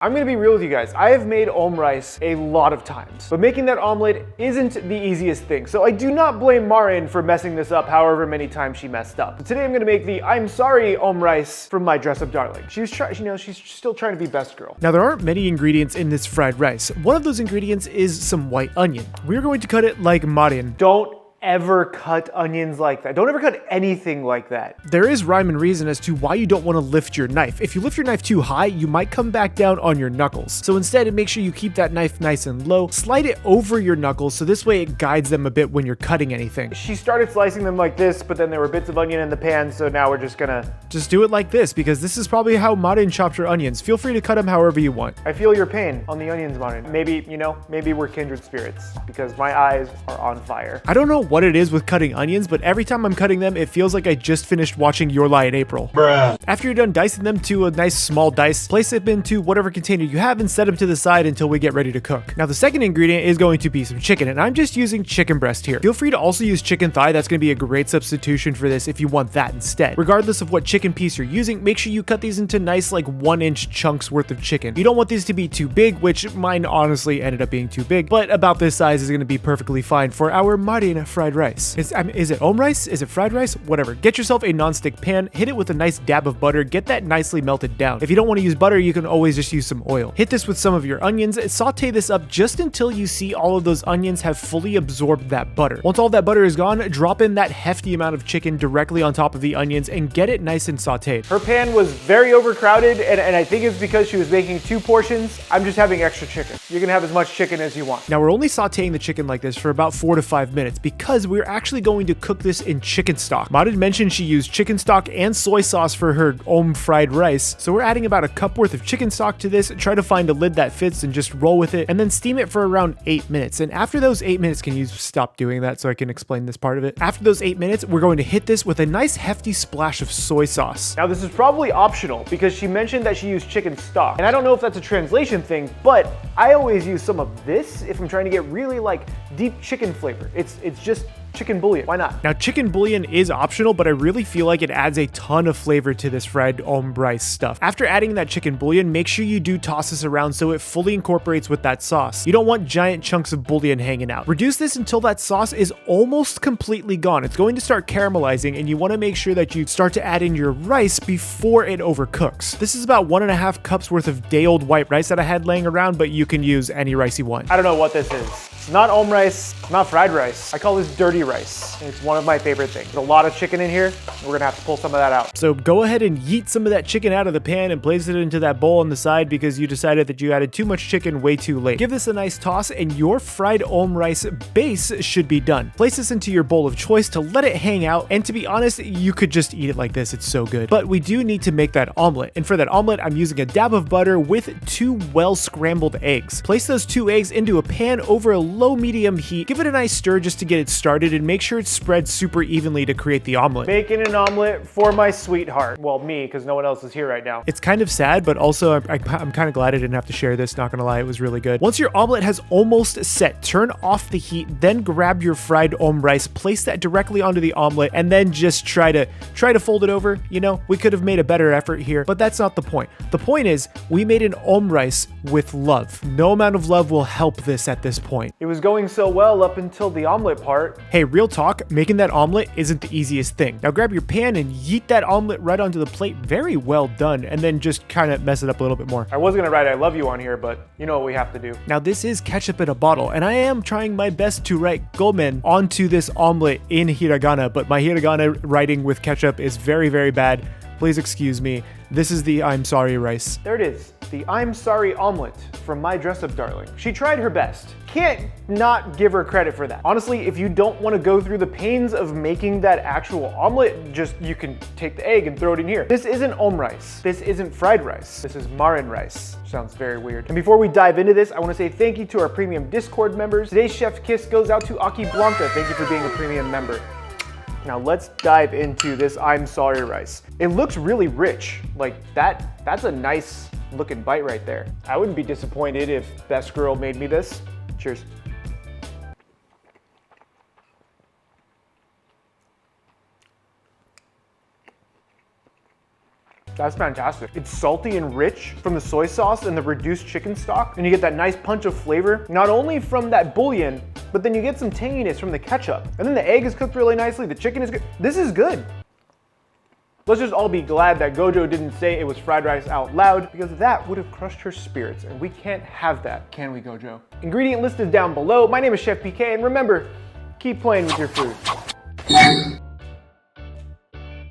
I'm gonna be real with you guys. I have made omurice a lot of times, but making that omelet isn't the easiest thing. So I do not blame Marin for messing this up however many times she messed up. Today I'm gonna make the I'm sorry omurice from my dress-up darling. She's still trying to be best girl. Now there aren't many ingredients in this fried rice. One of those ingredients is some white onion. We're going to cut it like Marin. Don't ever cut onions like that. Don't ever cut anything like that. There is rhyme and reason as to why you don't want to lift your knife. If you lift your knife too high, you might come back down on your knuckles. So instead, make sure you keep that knife nice and low. Slide it over your knuckles so this way it guides them a bit when you're cutting anything. She started slicing them like this, but then there were bits of onion in the pan, so now we're just gonna... Just do it like this, because this is probably how Marin chops her onions. Feel free to cut them however you want. I feel your pain on the onions, Marin. Maybe, maybe we're kindred spirits, because my eyes are on fire. I don't know what it is with cutting onions, but every time I'm cutting them, it feels like I just finished watching Your Lie in April. Bruh. After you're done dicing them to a nice small dice, place them into whatever container you have and set them to the side until we get ready to cook. Now the second ingredient is going to be some chicken, and I'm just using chicken breast here. Feel free to also use chicken thigh. That's going to be a great substitution for this if you want that instead. Regardless of what chicken piece you're using, make sure you cut these into nice 1-inch chunks worth of chicken. You don't want these to be too big, which mine honestly ended up being too big, but about this size is going to be perfectly fine for our Marin fried rice. Is it omurice? Is it fried rice? Whatever. Get yourself a non-stick pan, hit it with a nice dab of butter, get that nicely melted down. If you don't want to use butter, you can always just use some oil. Hit this with some of your onions, saute this up just until you see all of those onions have fully absorbed that butter. Once all that butter is gone, drop in that hefty amount of chicken directly on top of the onions and get it nice and sauteed. Her pan was very overcrowded, and I think it's because she was making 2 portions. I'm just having extra chicken. You can have as much chicken as you want. Now we're only sauteing the chicken like this for about 4 to 5 minutes because we're actually going to cook this in chicken stock. Marin mentioned she used chicken stock and soy sauce for her fried rice, so we're adding about a cup worth of chicken stock to this. Try to find a lid that fits and just roll with it, and then steam it for around 8 minutes. And after those 8 minutes, can you stop doing that so I can explain this part of it? After those 8 minutes, we're going to hit this with a nice hefty splash of soy sauce. Now this is probably optional because she mentioned that she used chicken stock, and I don't know if that's a translation thing, but I always use some of this if I'm trying to get really deep chicken flavor. It's just chicken bouillon. Why not? Now, chicken bouillon is optional, but I really feel like it adds a ton of flavor to this fried omurice stuff. After adding that chicken bouillon, make sure you do toss this around so it fully incorporates with that sauce. You don't want giant chunks of bouillon hanging out. Reduce this until that sauce is almost completely gone. It's going to start caramelizing, and you want to make sure that you start to add in your rice before it overcooks. This is about 1.5 cups worth of day-old white rice that I had laying around, but you can use any rice you want. I don't know what this is. It's not omurice, not fried rice. I call this dirty rice. It's one of my favorite things. There's a lot of chicken in here. We're gonna have to pull some of that out. So go ahead and yeet some of that chicken out of the pan and place it into that bowl on the side because you decided that you added too much chicken way too late. Give this a nice toss and your fried omurice base should be done. Place this into your bowl of choice to let it hang out, and to be honest, you could just eat it like this. It's so good. But we do need to make that omelet, and for that omelet, I'm using a dab of butter with 2 well scrambled eggs. Place those 2 eggs into a pan over a low-medium heat. Give it a nice stir just to get it started, and make sure it's spread super evenly to create the omelet. Making an omelet for my sweetheart. Well, me, because no one else is here right now. It's kind of sad, but also I'm kind of glad I didn't have to share this, not gonna lie, it was really good. Once your omelet has almost set, turn off the heat, then grab your fried omurice, place that directly onto the omelet, and then just try to fold it over. We could have made a better effort here, but that's not the point. The point is, we made an omurice with love. No amount of love will help this at this point. It was going so well up until the omelet part. Hey, real talk, making that omelet isn't the easiest thing. Now grab your pan and yeet that omelet right onto the plate. Very well done, and then just kind of mess it up a little bit more. I was gonna write I love you on here, but you know what we have to do. Now this is ketchup in a bottle, and I am trying my best to write gomen onto this omelet in hiragana, but my hiragana writing with ketchup is very, very bad. Please excuse me. This is the I'm sorry rice. There it is, the I'm sorry omelet from my dress-up darling. She tried her best. Can't not give her credit for that. Honestly, if you don't want to go through the pains of making that actual omelet, you can take the egg and throw it in here. This isn't omurice. This isn't fried rice. This is Marin rice. Sounds very weird. And before we dive into this, I want to say thank you to our premium Discord members. Today's chef kiss goes out to Aki Blanca. Thank you for being a premium member. Now let's dive into this I'm sorry rice. It looks really rich. That's a nice looking bite right there. I wouldn't be disappointed if Best Girl made me this. Cheers. That's fantastic. It's salty and rich from the soy sauce and the reduced chicken stock, and you get that nice punch of flavor, not only from that bouillon, but then you get some tanginess from the ketchup. And then the egg is cooked really nicely, the chicken is good. This is good. Let's just all be glad that Gojo didn't say it was fried rice out loud, because that would have crushed her spirits, and we can't have that, can we, Gojo? Ingredient list is down below. My name is Chef PK, and remember, keep playing with your food.